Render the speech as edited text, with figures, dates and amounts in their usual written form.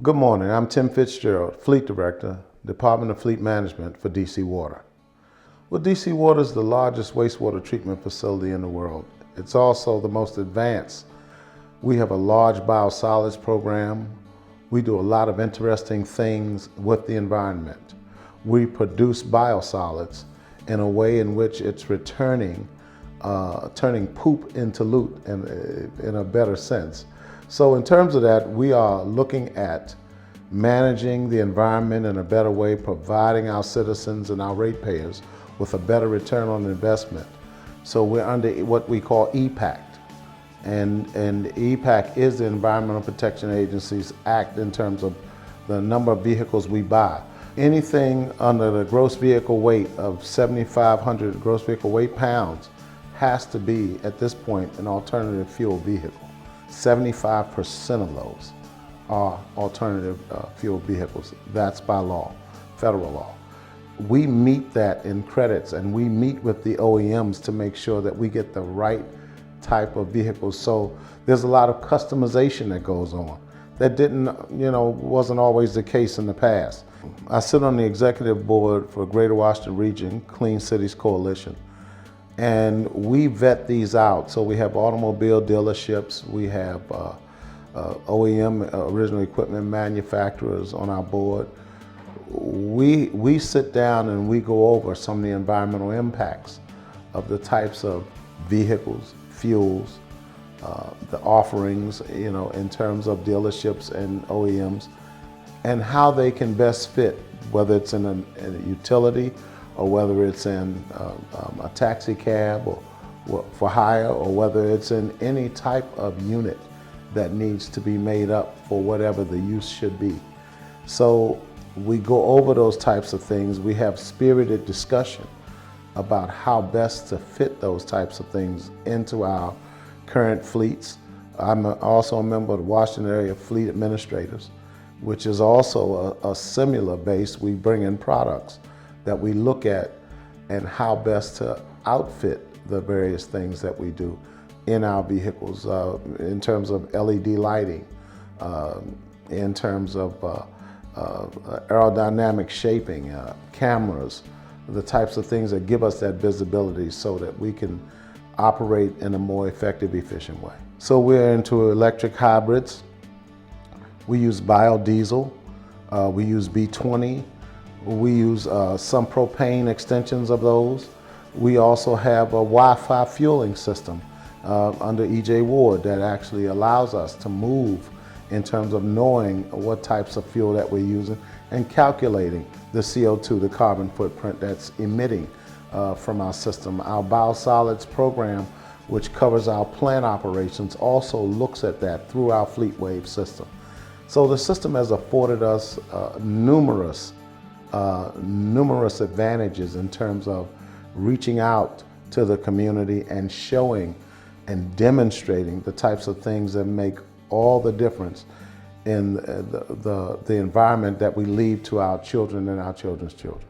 Good morning, I'm Tim Fitzgerald, Fleet Director, Department of Fleet Management for DC Water. Well, DC Water is the largest wastewater treatment facility in the world. It's also the most advanced. We have a large biosolids program. We do a lot of interesting things with the environment. We produce biosolids in a way in which it's turning poop into loot in a better sense. So in terms of that, we are looking at managing the environment in a better way, providing our citizens and our ratepayers with a better return on investment. So we're under what we call EPAC. And EPAC is the Environmental Protection Agency's act in terms of the number of vehicles we buy. Anything under the gross vehicle weight of 7,500 gross vehicle weight pounds has to be, at this point, an alternative fuel vehicle. 75% of those are alternative fuel vehicles. That's by law, federal law. We meet that in credits, and we meet with the OEMs to make sure that we get the right type of vehicles. So there's a lot of customization that goes on. That wasn't always the case in the past. I sit on the executive board for Greater Washington Region Clean Cities Coalition. And we vet these out. So we have automobile dealerships, we have OEM, original equipment manufacturers on our board. We sit down and we go over some of the environmental impacts of the types of vehicles, fuels, the offerings, in terms of dealerships and OEMs, and how they can best fit, whether it's in a utility, or whether it's in a taxi cab or for hire, or whether it's in any type of unit that needs to be made up for whatever the use should be. So we go over those types of things. We have spirited discussion about how best to fit those types of things into our current fleets. I'm also a member of the Washington Area Fleet Administrators, which is also a similar base. We bring in products that we look at and how best to outfit the various things that we do in our vehicles, in terms of LED lighting, in terms of aerodynamic shaping, cameras, the types of things that give us that visibility so that we can operate in a more effective, efficient way. So we're into electric hybrids. We use biodiesel, we use B20, we use some propane extensions of those. We also have a Wi-Fi fueling system under EJ Ward that actually allows us to move in terms of knowing what types of fuel that we're using and calculating the CO2, the carbon footprint that's emitting from our system. Our biosolids program, which covers our plant operations, also looks at that through our FleetWave system. So the system has afforded us numerous advantages in terms of reaching out to the community and showing and demonstrating the types of things that make all the difference in the environment that we leave to our children and our children's children.